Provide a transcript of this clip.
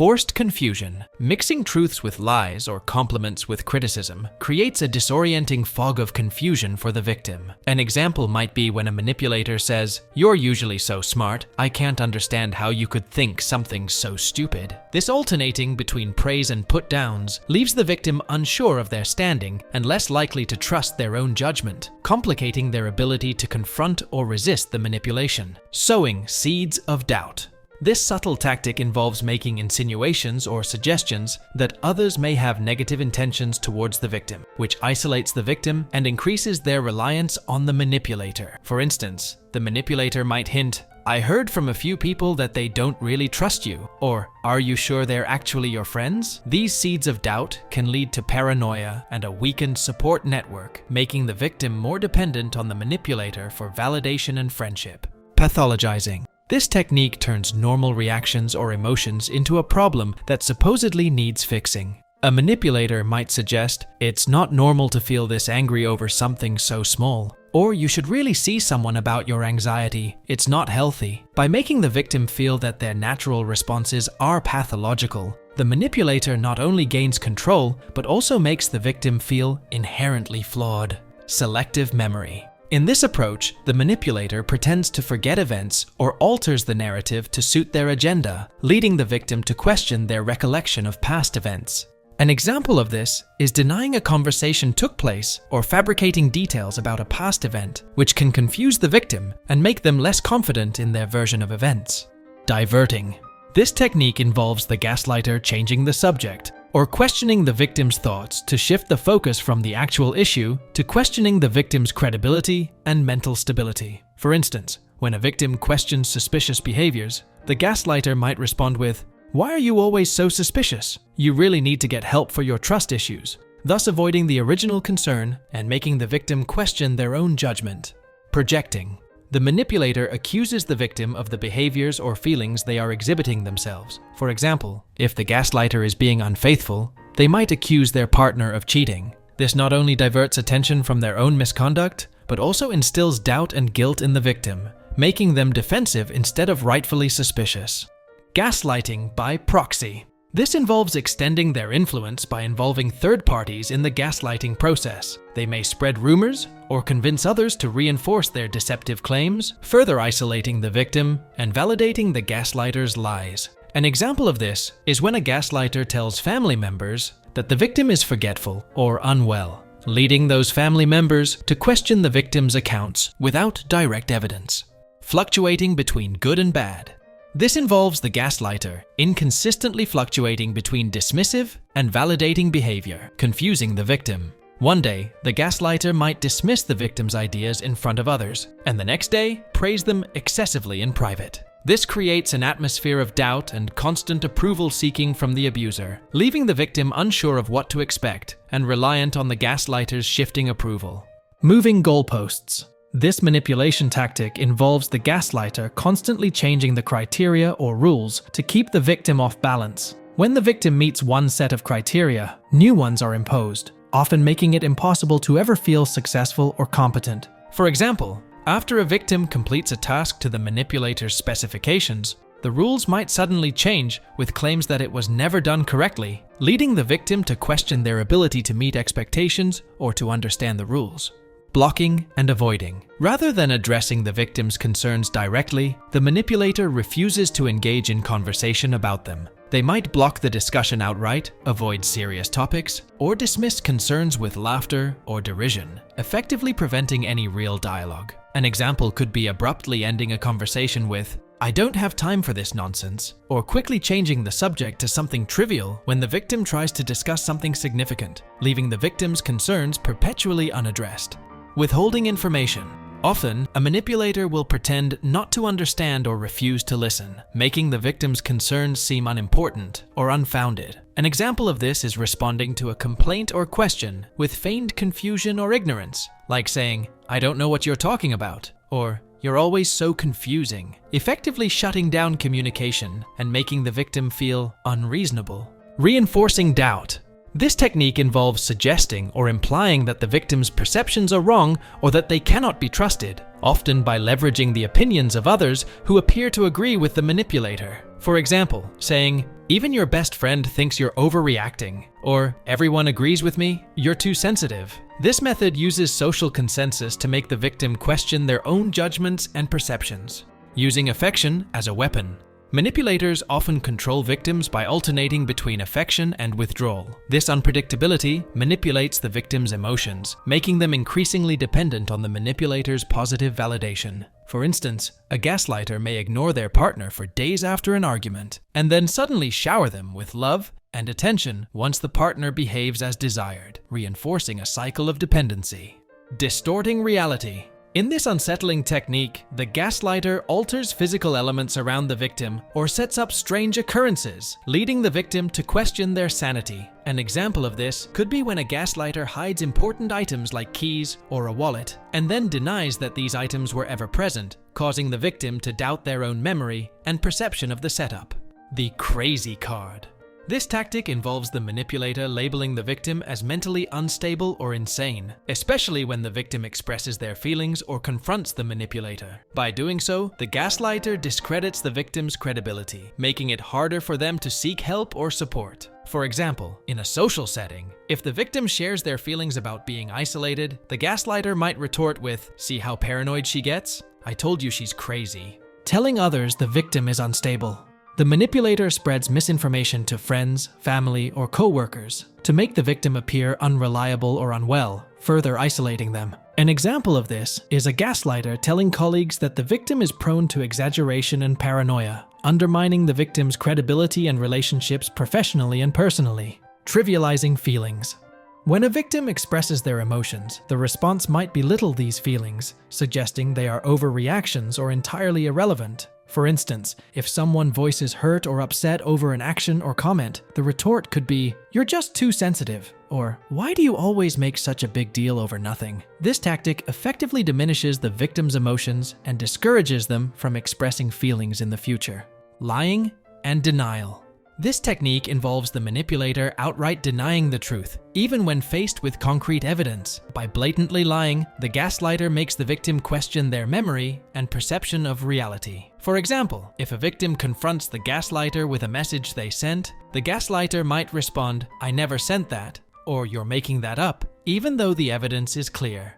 Forced confusion. Mixing truths with lies or compliments with criticism creates a disorienting fog of confusion for the victim. An example might be when a manipulator says, "You're usually so smart, I can't understand how you could think something so stupid." This alternating between praise and put-downs leaves the victim unsure of their standing and less likely to trust their own judgment, complicating their ability to confront or resist the manipulation. Sowing seeds of doubt. This subtle tactic involves making insinuations or suggestions that others may have negative intentions towards the victim, which isolates the victim and increases their reliance on the manipulator. For instance, the manipulator might hint, "I heard from a few people that they don't really trust you," or "Are you sure they're actually your friends?" These seeds of doubt can lead to paranoia and a weakened support network, making the victim more dependent on the manipulator for validation and friendship. Pathologizing. This technique turns normal reactions or emotions into a problem that supposedly needs fixing. A manipulator might suggest, "It's not normal to feel this angry over something so small," or "You should really see someone about your anxiety, it's not healthy." By making the victim feel that their natural responses are pathological, the manipulator not only gains control, but also makes the victim feel inherently flawed. Selective memory. In this approach, the manipulator pretends to forget events or alters the narrative to suit their agenda, leading the victim to question their recollection of past events. An example of this is denying a conversation took place or fabricating details about a past event, which can confuse the victim and make them less confident in their version of events. Diverting. This technique involves the gaslighter changing the subject or questioning the victim's thoughts to shift the focus from the actual issue to questioning the victim's credibility and mental stability. For instance, when a victim questions suspicious behaviors, the gaslighter might respond with, "Why are you always so suspicious? You really need to get help for your trust issues," thus avoiding the original concern and making the victim question their own judgment. Projecting. The manipulator accuses the victim of the behaviors or feelings they are exhibiting themselves. For example, if the gaslighter is being unfaithful, they might accuse their partner of cheating. This not only diverts attention from their own misconduct, but also instills doubt and guilt in the victim, making them defensive instead of rightfully suspicious. Gaslighting by proxy. This involves extending their influence by involving third parties in the gaslighting process. They may spread rumors or convince others to reinforce their deceptive claims, further isolating the victim and validating the gaslighter's lies. An example of this is when a gaslighter tells family members that the victim is forgetful or unwell, leading those family members to question the victim's accounts without direct evidence. Fluctuating between good and bad. This involves the gaslighter inconsistently fluctuating between dismissive and validating behavior, confusing the victim. One day, the gaslighter might dismiss the victim's ideas in front of others, and the next day, praise them excessively in private. This creates an atmosphere of doubt and constant approval seeking from the abuser, leaving the victim unsure of what to expect and reliant on the gaslighter's shifting approval. Moving goalposts. This manipulation tactic involves the gaslighter constantly changing the criteria or rules to keep the victim off balance. When the victim meets one set of criteria, new ones are imposed, often making it impossible to ever feel successful or competent. For example, after a victim completes a task to the manipulator's specifications, the rules might suddenly change with claims that it was never done correctly, leading the victim to question their ability to meet expectations or to understand the rules. Blocking and avoiding. Rather than addressing the victim's concerns directly, the manipulator refuses to engage in conversation about them. They might block the discussion outright, avoid serious topics, or dismiss concerns with laughter or derision, effectively preventing any real dialogue. An example could be abruptly ending a conversation with, "I don't have time for this nonsense," or quickly changing the subject to something trivial when the victim tries to discuss something significant, leaving the victim's concerns perpetually unaddressed. Withholding information. Often, a manipulator will pretend not to understand or refuse to listen, making the victim's concerns seem unimportant or unfounded. An example of this is responding to a complaint or question with feigned confusion or ignorance, like saying, "I don't know what you're talking about," or "You're always so confusing," effectively shutting down communication and making the victim feel unreasonable. Reinforcing doubt. This technique involves suggesting or implying that the victim's perceptions are wrong or that they cannot be trusted, often by leveraging the opinions of others who appear to agree with the manipulator. For example, saying, "Even your best friend thinks you're overreacting," or "Everyone agrees with me, you're too sensitive." This method uses social consensus to make the victim question their own judgments and perceptions. Using affection as a weapon. Manipulators often control victims by alternating between affection and withdrawal. This unpredictability manipulates the victim's emotions, making them increasingly dependent on the manipulator's positive validation. For instance, a gaslighter may ignore their partner for days after an argument, and then suddenly shower them with love and attention once the partner behaves as desired, reinforcing a cycle of dependency. Distorting reality. In this unsettling technique, the gaslighter alters physical elements around the victim or sets up strange occurrences, leading the victim to question their sanity. An example of this could be when a gaslighter hides important items like keys or a wallet, and then denies that these items were ever present, causing the victim to doubt their own memory and perception of the setup. The crazy card. This tactic involves the manipulator labeling the victim as mentally unstable or insane, especially when the victim expresses their feelings or confronts the manipulator. By doing so, the gaslighter discredits the victim's credibility, making it harder for them to seek help or support. For example, in a social setting, if the victim shares their feelings about being isolated, the gaslighter might retort with, "See how paranoid she gets? I told you she's crazy," telling others the victim is unstable. The manipulator spreads misinformation to friends, family, or co-workers to make the victim appear unreliable or unwell, further isolating them. An example of this is a gaslighter telling colleagues that the victim is prone to exaggeration and paranoia, undermining the victim's credibility and relationships professionally and personally. Trivializing feelings. When a victim expresses their emotions, the response might belittle these feelings, suggesting they are overreactions or entirely irrelevant. For instance, if someone voices hurt or upset over an action or comment, the retort could be, "You're just too sensitive," or "Why do you always make such a big deal over nothing?" This tactic effectively diminishes the victim's emotions and discourages them from expressing feelings in the future. Lying and denial. This technique involves the manipulator outright denying the truth, even when faced with concrete evidence. By blatantly lying, the gaslighter makes the victim question their memory and perception of reality. For example, if a victim confronts the gaslighter with a message they sent, the gaslighter might respond, "I never sent that," or "You're making that up," even though the evidence is clear.